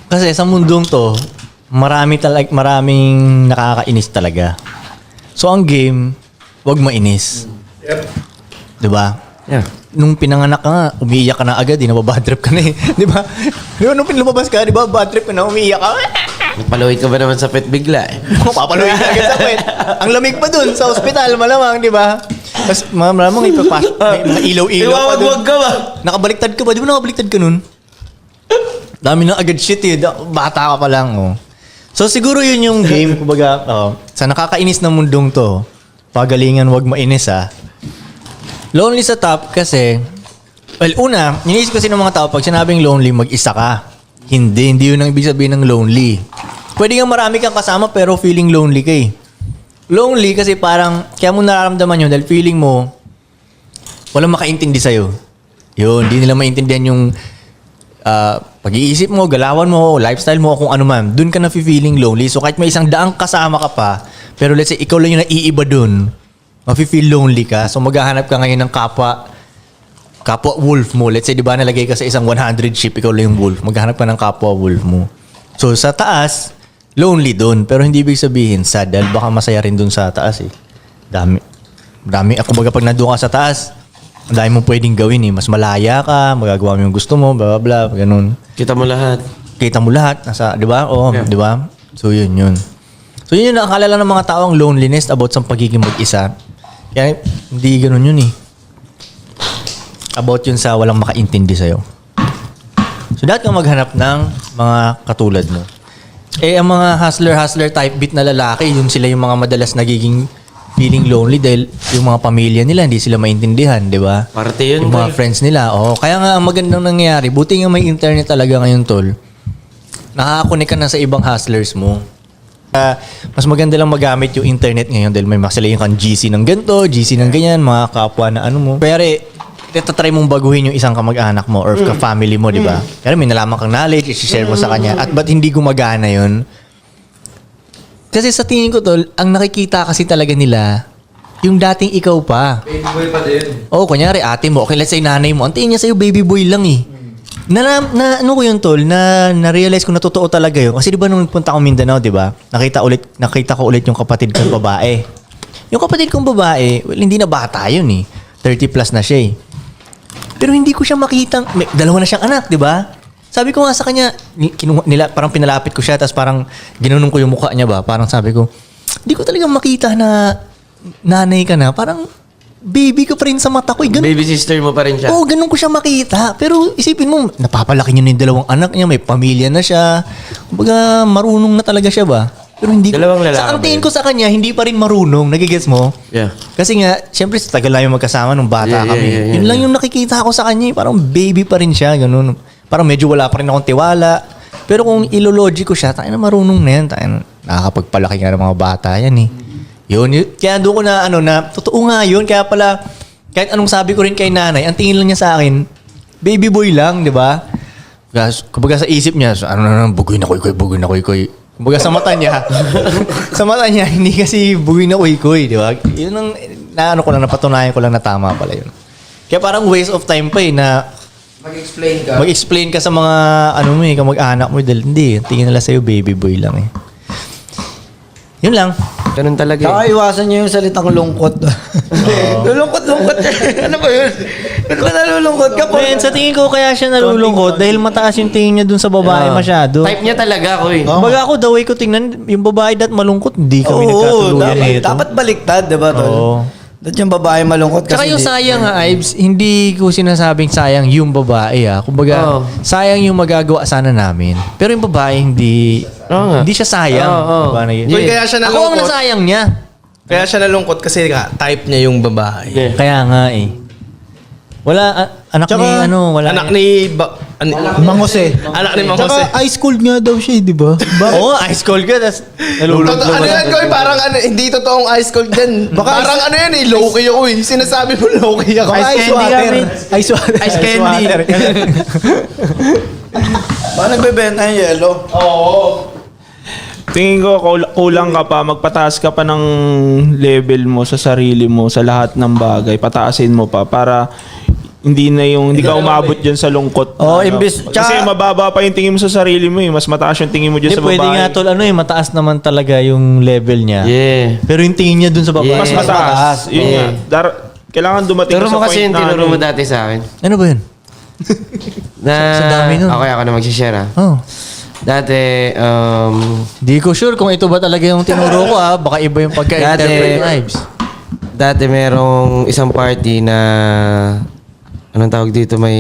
Kasi sa mundong to, maraming nakakainis talaga. So ang game, wag mainis. Yep. 'Di ba? Yeah. Nung pinanganak ka nga, umiiyak ka na agad, nababad trip ka na eh. 'Di ba? Nung lumabas ka, 'di ba, bad trip ka na, umiiyak ka. Napalawid ka ba naman sa pet bigla eh? Papaluin ka agad sa pet. Ang lamig pa dun sa ospital, malamang, 'di ba? Tapos malamang ipapasok, may mga ilaw-ilaw pa dun. Iwawag ka ba? Nakabaliktad ka ba? Di ba nakabaliktad ka nun? Dami na agad shit eh. Bata ka pa lang, oh. So siguro yun yung game, kumbaga, sa nakakainis na mundong to, pagalingan wag mainis ah. Lonely sa top kasi, well, una, iniisip kasi ng mga tao, pag sinabing lonely, mag-isa ka. Hindi yun ang ibig sabihin ng lonely. Pwede nga marami kang kasama pero feeling lonely ka eh. Lonely kasi parang, kaya mo nararamdaman yun dahil feeling mo, walang makaintindi sa'yo. Yun, hindi nila maintindihan yung pag-iisip mo, galawan mo, lifestyle mo, kung ano man. Doon ka na feeling lonely. So kahit may isang daang kasama ka pa, pero let's say ikaw lang yung naiiba doon, mafe-feel lonely ka. So maghahanap ka ngayon ng kapwa wolf mo. Let's say, di ba, nalagay ka sa isang 100 sheep, ikaw lang yung wolf. Maghahanap ka ng kapwa wolf mo. So sa taas, lonely doon. Pero hindi ibig sabihin sad dahil baka masaya rin doon sa taas eh. Dami. Ako baga pag nandun ka sa taas, ang dami mong pwedeng gawin eh. Mas malaya ka, magagawa mo yung gusto mo, blah, blah, blah, ganun. Kita mo lahat. Kita mo lahat. Nasa, di ba? Oo, Yeah. di ba? So, yun. So, yun yung nakakala lang ng mga tao ang loneliness about sa pagiging mag-isa. Kaya, hindi ganun yun eh. About yun sa walang makaintindi sa'yo. So, dapat kang maghanap ng mga katulad mo. Eh, ang mga hustler type beat na lalaki, yun sila yung mga madalas nagiging feeling lonely dahil yung mga pamilya nila hindi sila maintindihan, di ba? Parte yun. Yung mga friends nila. Oo, kaya nga ang magandang nangyayari, buti nga may internet talaga ngayon, tol. Nakaka-connect ka na sa ibang hustlers mo. Mas maganda lang magamit yung internet ngayon dahil may masalayin kang GC ng ganito, GC ng ganyan, mga kapwa na ano mo. Pero itatry mong baguhin yung isang kamag-anak mo or ka-family mo, di ba? Pero may nalaman kang knowledge, i-share mo sa kanya. At ba't hindi gumagana yun? Kasi sa tingin ko, tol, ang nakikita kasi talaga nila, yung dating ikaw pa. Baby boy pa din. Oo, kunyari ate mo, okay, let's say nanay mo, ang tingin niya sa'yo, baby boy lang eh. Ano ko yun, tol, na-realize ko na totoo talaga yun. Kasi di ba nung punta ko Mindanao, di ba, nakita ko ulit yung kapatid kong babae. Yung kapatid kong babae, well, hindi na bata yun eh. 30 plus na siya eh. Pero hindi ko siya makitang, dalawa na siyang anak, di ba? Sabi ko nga sa kanya, parang pinalapit ko siya, tapos parang ginunong ko yung mukha niya ba? Parang sabi ko, hindi ko talagang makita na nanay ka na. Parang baby ka pa rin sa mata ko. Baby sister mo pa rin siya. Oo, ganun ko siya makita. Pero isipin mo, napapalaki niya na yung dalawang anak niya, may pamilya na siya. Kumbaga, marunong na talaga siya ba? Pero hindi Dalawang lalaki ang ba tingin yun? ko sa kanya, hindi pa rin marunong. Nagigets mo? Yeah. Kasi nga, syempre, sa tagal lang yung magkasama nung bata Yeah, kami. yeah, Yun lang yung nakikita ko sa kanya. Parang baby pa rin siya, ganun. Parang medyo wala pa rin akong tiwala. Pero kung ilologic ko siya, tayo na marunong na yan. Tayo na nakakapagpalaki nga ng mga bata yan eh. Yun. Kaya doon ko na totoo nga yun. Kaya pala, kahit anong sabi ko rin kay nanay, ang tingin lang niya sa akin, baby boy lang, di ba? Kumbaga sa isip niya, bugoy na koy. Kumbaga sa mata niya, hindi kasi bugoy na koy, di ba? Yun ang, napatunayan ko lang na tama pala yun. Kaya parang waste of time pa eh, na mag-explain ka sa mga kamag-anak mo dahil hindi, tingin nila sa'yo baby boy lang eh. Yun lang. Ganun talaga Saka eh. iwasan niyo yung salitang lungkot. Lulungkot. Ano ba yun? Ba't ba nalulungkot ka po? Men, sa tingin ko kaya siya nalulungkot dahil mataas yung tingin niya dun sa babae masyado. Type niya talaga ako eh. Kumbaga ako, the way ko tingnan, yung babae dat malungkot, hindi kami nagkatuluyan nito. dapat baliktad, diba, tol? Oo. Dapat yung babae malungkot kasi Tsaka yung sayang Ives, hindi ko sinasabing sayang yung babae Kumbaga, sayang yung magagawa sana namin. Pero yung babae, hindi siya sayang. Diba? Kaya siya Ako ang nalungkot. nasayang niya. Kaya siya nalungkot kasi type niya yung babae. Yeah. Kaya nga eh. Wala, anak Tsaka, ni wala. Anak ni... Mang Jose. Anak ni Mang Jose. Tsaka ice cold nga daw siya, di ba? Oo, ice cold ka, tas nalulungkot. Ano yan, Koy? Parang hindi totoong ice cold din. Parang low-key ako eh. Sinasabi mo low-key ako. Ice water. Ice water. Ice candy. Ba nagbebenta yung yellow? Oo. Tingin ko kulang ka pa, magpataas ka pa ng level mo sa sarili mo, sa lahat ng bagay. Pataasin mo pa para hindi ka umabot dyan sa lungkot. Oo, Ano. imbis- Kasi tsaka- mababa pa yung tingin mo sa sarili mo eh. Mas mataas yung tingin mo dyan Hindi, sa babae. pwede nga tol, mataas naman talaga yung level niya. Yeah. Pero yung tingin niya dun sa babae. Mas mataas. Yun nga. Kailangan dumating Turo ka sa mo kasi point yung na tinuro ano mo eh. dati sa akin. Ano ba yun? Na, Sa dami nun. Okay, ako na mag-share ah. Oh. Dati, Di ko sure kung ito ba talaga yung tinuro ko Baka iba yung pagka-interpret ng Ives. dati merong isang party na, anong tawag dito, may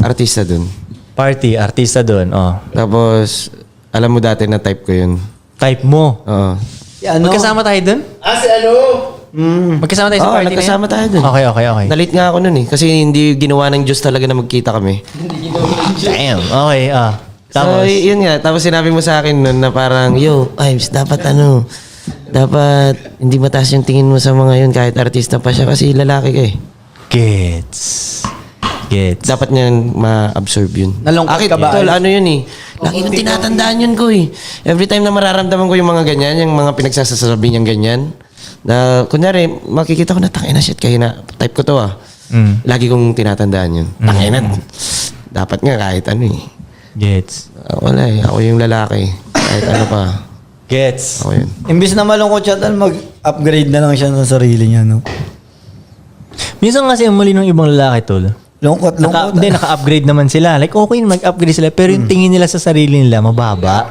artista dun. Party, artista dun. Oh. Tapos, alam mo dati na type ko yun. Type mo. Oo. Ano? Magkasama tayo dun? Si ano? Magkasama tayo sa Oo, party nagkasama na tayo yun? dun. Okay. Nalit nga ako nun eh. Kasi hindi ginawa ng Diyos talaga na magkita kami. Damn. Okay, So, Tapos, yun nga. Tapos sinabi mo sa akin nun na parang, yo, Ives, dapat hindi mataas yung tingin mo sa mga yun kahit artista pa siya kasi lalaki ka eh. Gets. Dapat niyan ma-absorb yun. Nalungkot ka ba, Tol, Ives? ano yun eh. Lagi nang tinatandaan yun ko eh. Every time na mararamdaman ko yung mga ganyan, yung mga pinagsasasabi niyang ganyan, na kunyari, makikita ko na tangina shit kayo na type ko to Lagi kong tinatandaan yun. Tangina. Dapat nga kahit ano eh. Gets. Wala eh. Ako yung lalaki. Kahit ano pa. Gets. Ako yun. Imbis na malungkot siya, tal, mag-upgrade na lang siya sa sarili niya, no? Minsan kasi ang mali ng ibang lalaki, tol. Lungkot. Naka-upgrade naman sila. Like, okay na mag-upgrade sila. Pero yung tingin nila sa sarili nila, mababa.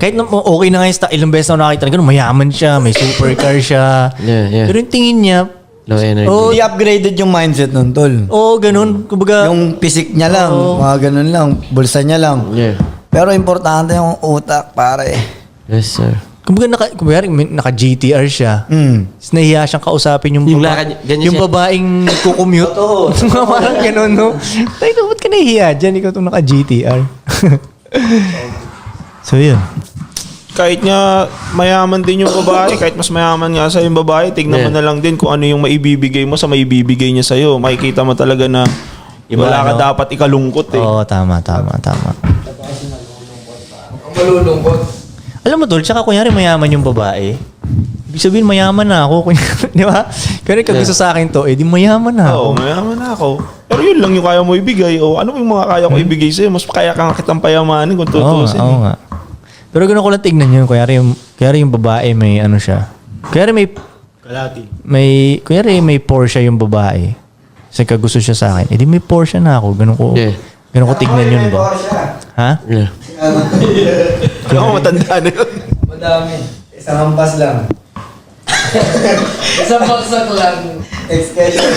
Kahit na okay na nga yung ilang beses na nakakita na gano'n, mayaman siya, may supercar siya. Yeah. Pero yung tingin niya, Low energy. Oh, Hindi upgraded yung mindset nun, tol. ganun. Kumbaga, Yung physique niya lang, Oo. mga ganun lang, bulsa niya lang. Yeah. Pero importante yung utak, pare. Yes, sir. kumbaga naka-GTR siya. Tapos nahiya siyang kausapin yung, Yung lakad niya, ganyan yung siya. babaeng nagko-commute. Parang ganun, no? Tayo, ba't ka nahiya dyan? Ikaw itong naka-GTR. So, yun. Kahit nga mayaman din yung babae, kahit mas mayaman nga sa yung babae, tignan mo Yeah. na lang din kung ano yung maibibigay mo sa maibibigay niya sa'yo. Makikita mo talaga na Iba, wala ka no? dapat ikalungkot eh. Oo, tama. Malulungkot. Alam mo, tol, tsaka kunyari mayaman yung babae. Ibig sabihin, mayaman na ako. Di ba? Kaya kung gusto sa akin to, di mayaman na Oo, ako. mayaman na ako. Pero yun lang yung kaya mo ibigay. O ano yung mga kaya ko ibigay sa'yo? Mas kaya ka kitang payamanin kung tutusin. Oo nga. Pero ganun ko lang tignan yun. Kunyari yung babae may ano siya. Kunyari may Porsche yung babae. Kasi kagusto siya sa akin. Di may Porsche na ako. Ganun ko tignan yun ba? Ha? Yeah. Kaya ako matanda na yun. Madami. Isang hampas lang. Isang baksak lang. Next question.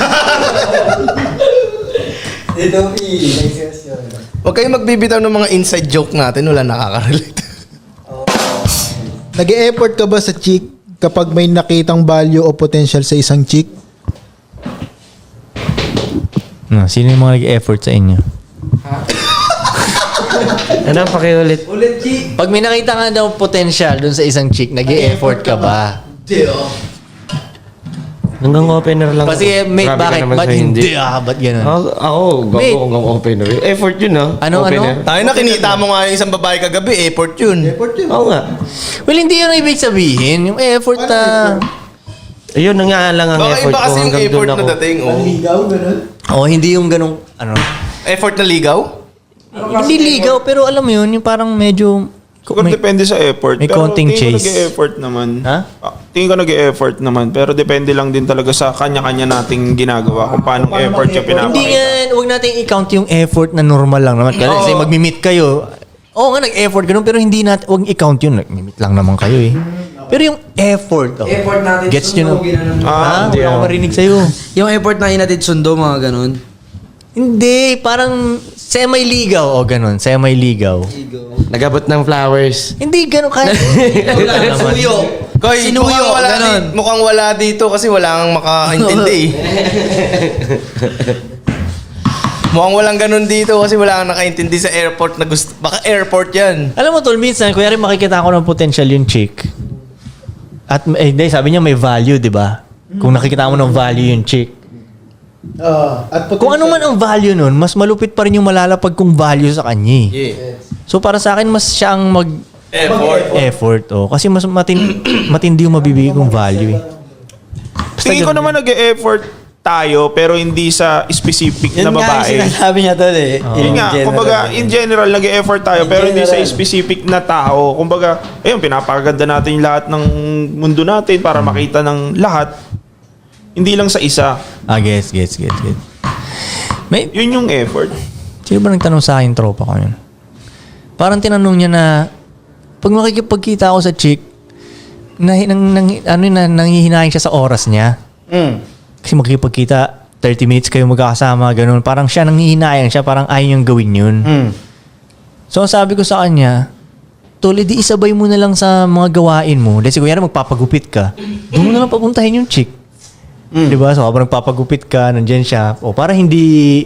Dito, next question. Huwag kayong magbibitaw ng mga inside joke natin. Wala nakaka-relate. Nag-e-effort ka ba sa chick kapag may nakitang value o potential sa isang chick? No, sino yung mga nag-effort sa inyo? Ano, pakiulit. Ulit, G. Pag may nakita nga daw potential dun sa isang chick, nag-effort ka ba? Hanggang opener lang. Kasi, mate, Grabe ka bakit? naman Ba't sa hindi? Ba't ganun? Ako, Mate. gago hanggang opener. Effort yun Ano? Tayo na kinita mo nga yung isang babae kagabi. Effort yun. Oo nga. Well, hindi yun ang ibig sabihin. Yung effort Ayun na nga lang ang Baka effort iba ko kasi yung hanggang effort doon na ako. dating. Oh. hindi yung ganong, ano. Effort na ligaw? Hindi ligaw, pero alam mo yun, yung parang medyo... Kung depende sa effort. may pero konting tingin ko chase. nag-e-effort naman. Ha? Tingin ko nag-e-effort naman. Pero depende lang din talaga sa kanya-kanya nating ginagawa. Kung paano effort yung pinapakita. Hindi nga, huwag natin i-count yung effort na normal lang naman. Kasi mag-meet kayo. Oo nga, nag-effort ganun, pero hindi natin, huwag i-count yun. Nag-meet lang naman kayo eh. Pero yung effort, Effort natin gets nyo na? Ah, Wala akong marinig sa'yo. Yung effort na inatid sundo, mga ganun. Hindi, parang semi-ligaw o ganun, semi-ligaw. Nagabot ng flowers. Hindi ganun kahit. Sinuyo. Koy, Sinuyo, ganun. mukhang wala dito kasi wala kang makaintindi eh. Mukhang walang ganun dito kasi wala kang nakaintindi sa airport na gusto. Baka airport yan. Alam mo tol, minsan, kuya rin makikita ko ng potential yung chick. At sabi niya may value, di ba? Kung nakikita mo ng value yung chick. At Kung ano man ang value nun, mas malupit pa rin yung malalapag kong value sa kanya. So para sa akin, mas siya ang mag-effort. Kasi mas matindi yung mabibigay kong value. Tingin ko naman nag-e-effort tayo pero hindi sa specific na Yun nga yung babae. sinasabi niya tol eh. Yun nga, kumbaga, in general, nag-effort tayo, pero hindi sa general. specific na tao. Kumbaga, ayun, pinapaganda natin lahat ng mundo natin para makita ng lahat. Hindi lang sa isa. Gets. May, Yun yung effort. sino ba nagtanong sa akin, tropa ko yun? Parang tinanong niya na, pag makikipagkita ako sa chick, nanghihinahin siya sa oras niya. Kasi makikipagkita, 30 minutes kayo magkakasama, ganun. Parang siya nanghihinayang siya, parang ayaw niyang gawin yun. So, sabi ko sa kanya, tol, di isabay mo na lang sa mga gawain mo. Dahil kunyari magpapagupit ka, doon mo na lang papuntahin yung chick. Diba? So, habang nagpapagupit ka, nandyan siya. O, para hindi...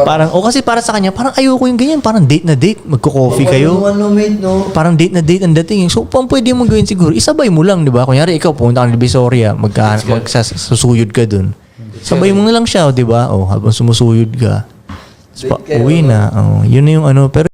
Parang, kasi para sa kanya, parang ayoko yung ganyan. Parang date na date. Magko-coffee kayo. Parang date na date ang dating. So, pang pwede mong gawin siguro, isabay mo lang, di ba? Kunyari, ikaw, pumunta ka ng Divisoria, magsasusuyod ka dun. Sabay mo na lang siya, di ba? O, habang sumusuyod ka. Uwi na. Yun na yung ano. Pero